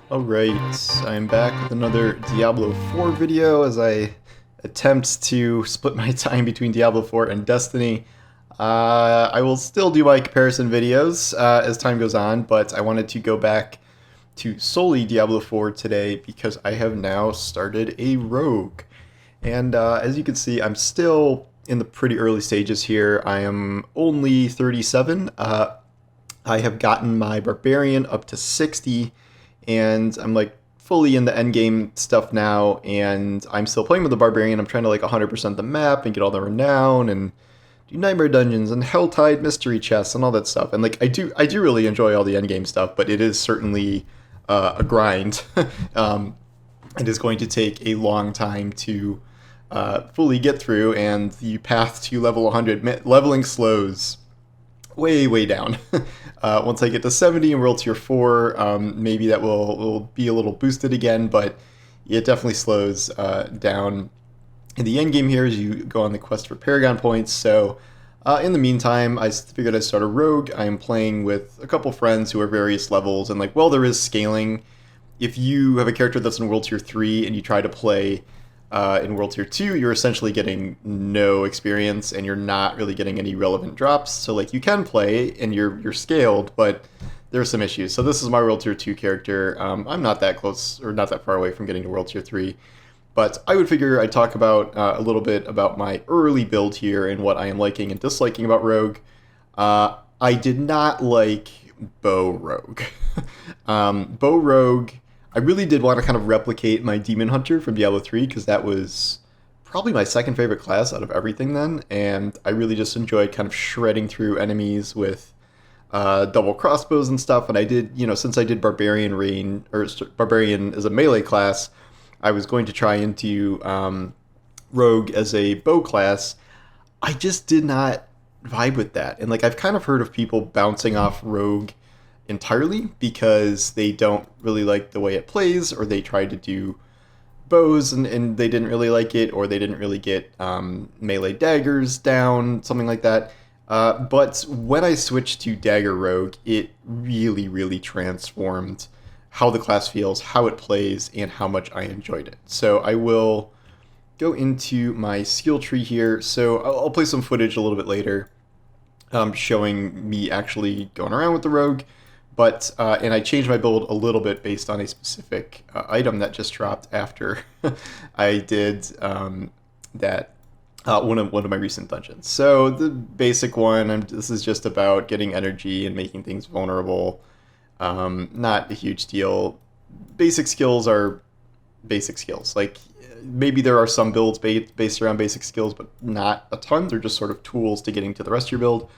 Alright, I'm back with another Diablo 4 video as I attempt to split my time between Diablo 4 and Destiny. I will still do my comparison videos as time goes on, but I wanted to go back to solely Diablo 4 today because I have now started a rogue. And as you can see, I'm still in the pretty early stages here. I am only 37. I have gotten my Barbarian up to 60, and I'm like fully in the end game stuff now, and I'm still playing with the Barbarian. I'm trying to like 100% the map and get all the renown and do nightmare dungeons and Helltide mystery chests and all that stuff. And like I do really enjoy all the end game stuff, but it is certainly a grind. It is going to take a long time to fully get through, and the path to level 100 leveling slows way down. Once I get to 70 in World Tier 4, maybe that will be a little boosted again, but it definitely slows down in the end game here as you go on the quest for Paragon points. So in the meantime, I figured I'd start a rogue. I'm playing with a couple friends who are various levels, and like, well, there is scaling. If you have a character that's in World Tier 3 and you try to play in World Tier 2, you're essentially getting no experience and you're not really getting any relevant drops. So like you can play and you're scaled, but there's some issues. So this is my World Tier 2 character. I'm not that close or not that far away from getting to World Tier 3. But I would figure I'd talk about a little bit about my early build here and what I am liking and disliking about Rogue. I did not like Bow Rogue. Bow Rogue, I really did want to kind of replicate my Demon Hunter from Diablo 3 because that was probably my second favorite class out of everything then, and I really just enjoyed kind of shredding through enemies with double crossbows and stuff. And I did, since I did Barbarian as a melee class, I was going to try and do Rogue as a bow class. I just did not vibe with that, and like I've kind of heard of people bouncing off Rogue entirely because they don't really like the way it plays, or they tried to do bows and they didn't really like it, or they didn't really get melee daggers down, something like that. But when I switched to Dagger Rogue, it really transformed how the class feels, how it plays, and how much I enjoyed it. So I will go into my skill tree here. So I'll play some footage a little bit later showing me actually going around with the Rogue. But and I changed my build a little bit based on a specific item that just dropped after I did that one of my recent dungeons. So the basic one, this is just about getting energy and making things vulnerable. Not a huge deal. Basic skills are basic skills. Like maybe there are some builds based around basic skills, but not a ton. They're just sort of tools to getting to the rest of your build.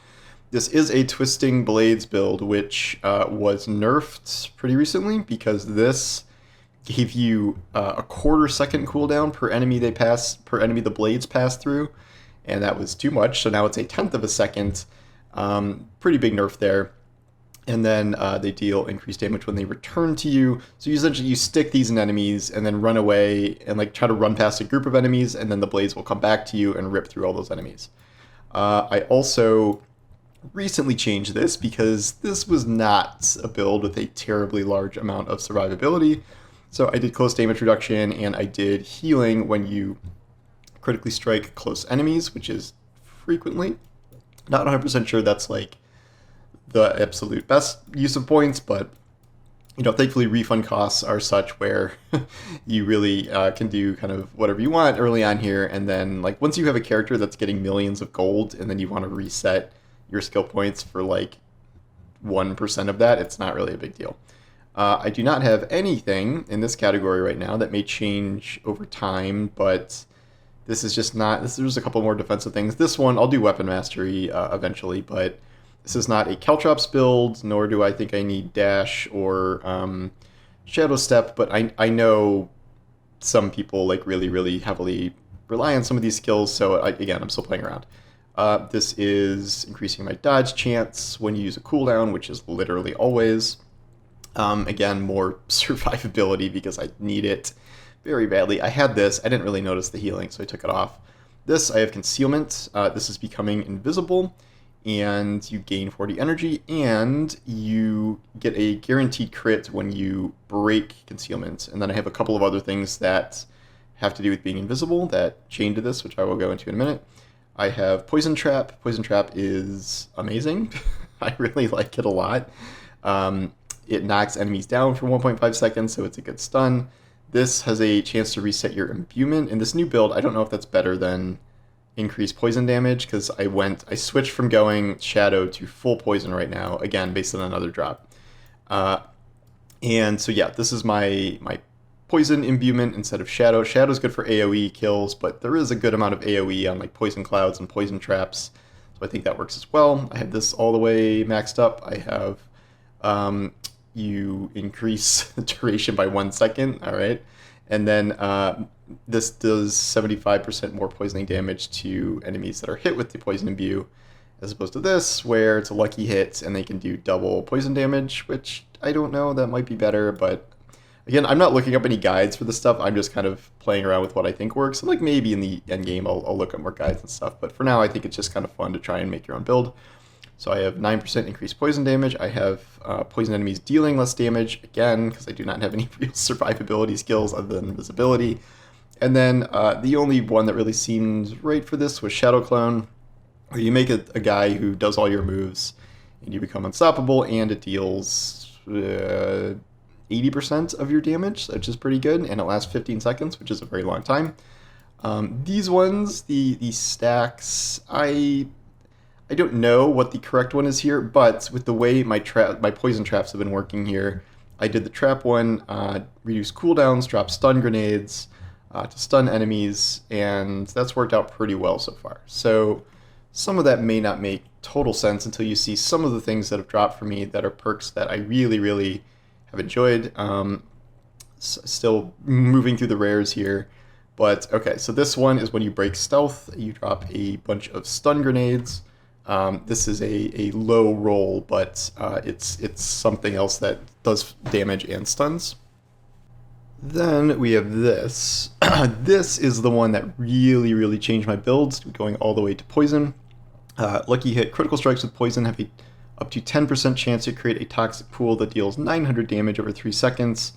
This is a Twisting Blades build, which was nerfed pretty recently because this gave you a quarter-second cooldown per enemy the blades pass through, and that was too much. So now it's a tenth of a second. Pretty big nerf there. And then they deal increased damage when they return to you. So you stick these in enemies and then run away and like try to run past a group of enemies, and then the blades will come back to you and rip through all those enemies. I also recently changed this because this was not a build with a terribly large amount of survivability. So I did close damage reduction and I did healing when you critically strike close enemies, which is frequently. Not 100% sure that's like the absolute best use of points, but thankfully refund costs are such where you really can do kind of whatever you want early on here, and then like once you have a character that's getting millions of gold and then you want to reset your skill points for like 1% of that, it's not really a big deal. I do not have anything in this category right now. That may change over time, but this is just not, there's a couple more defensive things. This one, I'll do Weapon Mastery eventually, but this is not a Caltrops build, nor do I think I need Dash or Shadow Step, but I know some people like really heavily rely on some of these skills, so again, I'm still playing around. This is increasing my dodge chance when you use a cooldown, which is literally always. Again, more survivability because I need it very badly. I had this, I didn't really notice the healing, so I took it off. This, I have concealment. This is becoming invisible, and you gain 40 energy, and you get a guaranteed crit when you break concealment. And then I have a couple of other things that have to do with being invisible that chain to this, which I will go into in a minute. I have Poison Trap. Poison Trap is amazing. I really like it a lot. It knocks enemies down for 1.5 seconds, so it's a good stun. This has a chance to reset your imbuement. In this new build, I don't know if that's better than increased poison damage, because I switched from going Shadow to full poison right now, again, based on another drop. And so yeah, this is my poison imbuement instead of Shadow. Shadow's good for AoE kills, but there is a good amount of AoE on like poison clouds and poison traps, so I think that works as well. I have this all the way maxed up. I have you increase the duration by 1 second, all right, and then this does 75% more poisoning damage to enemies that are hit with the poison imbue, as opposed to this, where it's a lucky hit and they can do double poison damage, which I don't know, that might be better, but again, I'm not looking up any guides for this stuff. I'm just kind of playing around with what I think works. And like maybe in the end game, I'll look up more guides and stuff. But for now, I think it's just kind of fun to try and make your own build. So I have 9% increased poison damage. I have poison enemies dealing less damage, again, because I do not have any real survivability skills other than invisibility. And then the only one that really seems right for this was Shadow Clone, where you make a guy who does all your moves, and you become unstoppable, and it deals 80% of your damage, which is pretty good, and it lasts 15 seconds, which is a very long time. These ones, the stacks, I don't know what the correct one is here, but with the way my poison traps have been working here, I did the trap one, reduce cooldowns, drop stun grenades to stun enemies, and that's worked out pretty well so far. So some of that may not make total sense until you see some of the things that have dropped for me that are perks that I really, really have enjoyed. Still moving through the rares here. But okay, so this one is when you break stealth, you drop a bunch of stun grenades. This is a low roll, but it's something else that does damage and stuns. Then we have this. This is the one that really, really changed my builds, going all the way to poison. Lucky hit critical strikes with poison have a up to 10% chance to create a toxic pool that deals 900 damage over 3 seconds.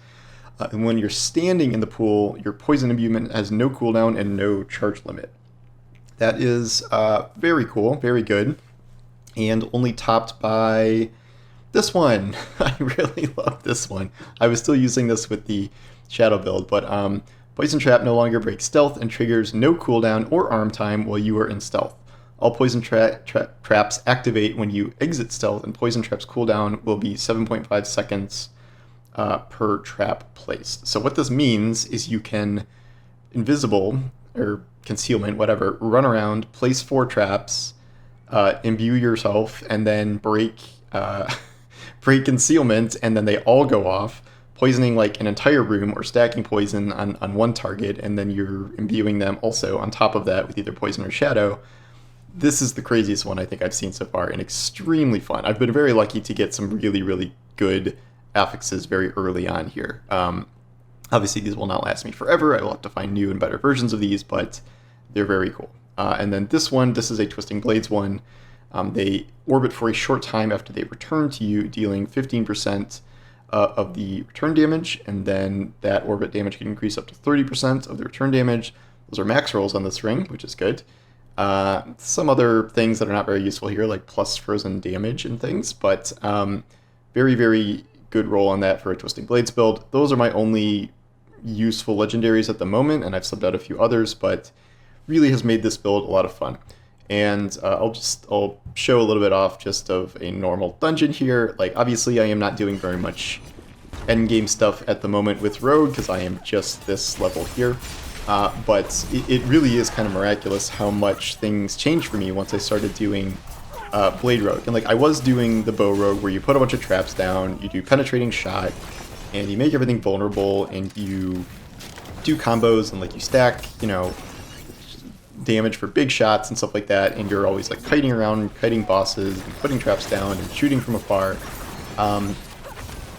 And when you're standing in the pool, your poison imbuement has no cooldown and no charge limit. That is very cool, very good, and only topped by this one. I really love this one. I was still using this with the Shadow build, but Poison Trap no longer breaks stealth and triggers no cooldown or arm time while you are in stealth. All poison traps activate when you exit stealth, and poison traps cooldown will be 7.5 seconds per trap placed. So what this means is you can invisible or concealment, whatever, run around, place 4 traps, imbue yourself, and then break concealment, and then they all go off, poisoning like an entire room or stacking poison on one target, and then you're imbuing them also on top of that with either poison or shadow. This is the craziest one I think I've seen so far, and extremely fun. I've been very lucky to get some really, really good affixes very early on here. Obviously, these will not last me forever. I will have to find new and better versions of these, but they're very cool. And then this one, this is a Twisting Blades one. They orbit for a short time after they return to you, dealing 15% of the return damage, and then that orbit damage can increase up to 30% of the return damage. Those are max rolls on this ring, which is good. Some other things that are not very useful here, like plus frozen damage and things, but very, very good roll on that for a Twisting Blades build. Those are my only useful legendaries at the moment, and I've subbed out a few others, but really has made this build a lot of fun. And I'll show a little bit off just of a normal dungeon here. Like, obviously I am not doing very much endgame stuff at the moment with Rogue, because I am just this level here. But it really is kind of miraculous how much things changed for me once I started doing Blade Rogue. And like, I was doing the Bow Rogue, where you put a bunch of traps down, you do penetrating shot, and you make everything vulnerable, and you do combos, and like you stack, you know, damage for big shots and stuff like that, and you're always like kiting around, kiting bosses, and putting traps down, and shooting from afar.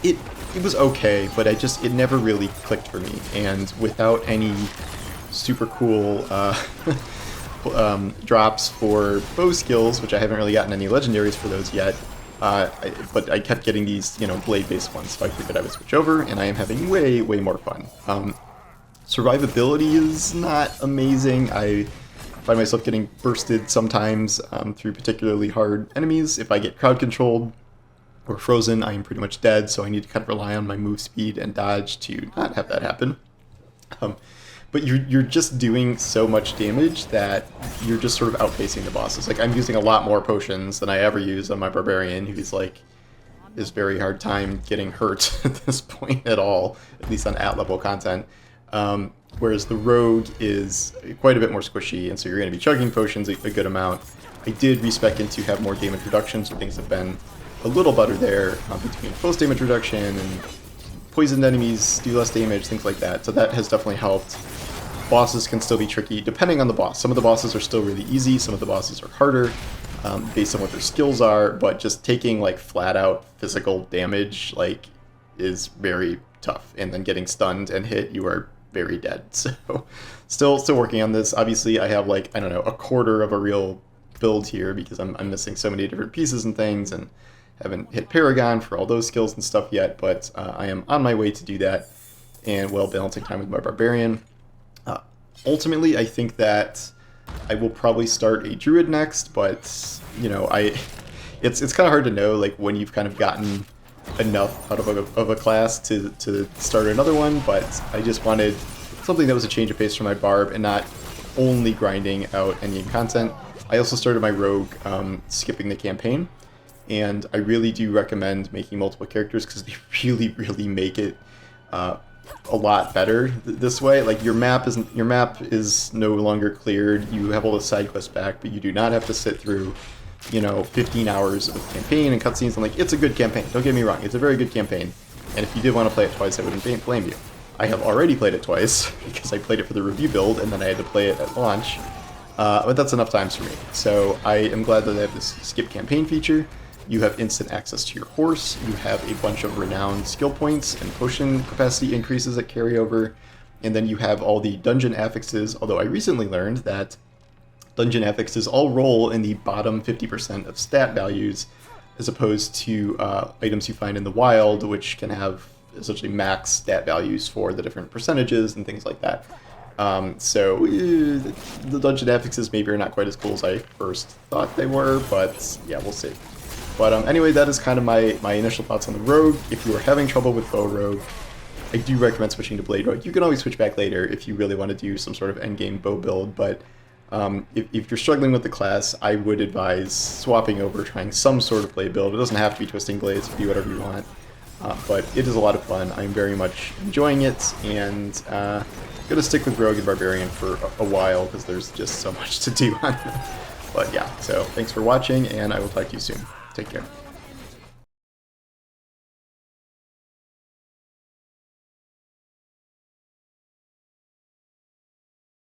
It was okay, but it never really clicked for me, and without any super cool drops for bow skills, which I haven't really gotten any legendaries for those yet. But I kept getting these, blade-based ones, so I figured I would switch over, and I am having way, way more fun. Survivability is not amazing. I find myself getting bursted sometimes through particularly hard enemies. If I get crowd controlled or frozen, I am pretty much dead, so I need to kind of rely on my move speed and dodge to not have that happen. But you're just doing so much damage that you're just sort of outpacing the bosses. Like, I'm using a lot more potions than I ever use on my barbarian, who's like is very hard time getting hurt at this point at all, at least on at-level content. Whereas the rogue is quite a bit more squishy, and so you're going to be chugging potions a good amount. I did respec into have more damage reduction, so things have been a little better there between post damage reduction and poisoned enemies do less damage, things like that. So that has definitely helped. Bosses can still be tricky depending on the boss. Some of the bosses are still really easy, some of the bosses are harder based on what their skills are, but just taking like flat out physical damage like is very tough, and then getting stunned and hit, you are very dead. So still working on this. Obviously I have like, I don't know, a quarter of a real build here because I'm missing so many different pieces and things, and haven't hit Paragon for all those skills and stuff yet, but I am on my way to do that, and while balancing time with my Barbarian. Ultimately, I think that I will probably start a Druid next, but, it's kind of hard to know, like, when you've kind of gotten enough out of a class to start another one, but I just wanted something that was a change of pace for my Barb and not only grinding out endgame content. I also started my Rogue skipping the campaign, and I really do recommend making multiple characters because they really, really make it a lot better this way. Like, your map is no longer cleared. You have all the side quests back, but you do not have to sit through 15 hours of campaign and cutscenes. And like, it's a good campaign, don't get me wrong, it's a very good campaign, and if you did want to play it twice, I wouldn't blame you. I have already played it twice because I played it for the review build and then I had to play it at launch, but that's enough times for me. So I am glad that they have this skip campaign feature. You have instant access to your horse, you have a bunch of renowned skill points and potion capacity increases that carry over, and then you have all the dungeon affixes, although I recently learned that dungeon affixes all roll in the bottom 50% of stat values, as opposed to items you find in the wild, which can have essentially max stat values for the different percentages and things like that. So the dungeon affixes maybe are not quite as cool as I first thought they were, but yeah, we'll see. But anyway, that is kind of my initial thoughts on the Rogue. If you are having trouble with Bow Rogue, I do recommend switching to Blade Rogue. You can always switch back later if you really want to do some sort of endgame bow build, but if you're struggling with the class, I would advise swapping over, trying some sort of blade build. It doesn't have to be twisting blades, you can do whatever you want, but it is a lot of fun. I'm very much enjoying it, and I'm going to stick with Rogue and Barbarian for a while because there's just so much to do on them. But yeah, so thanks for watching, and I will talk to you soon. Take care.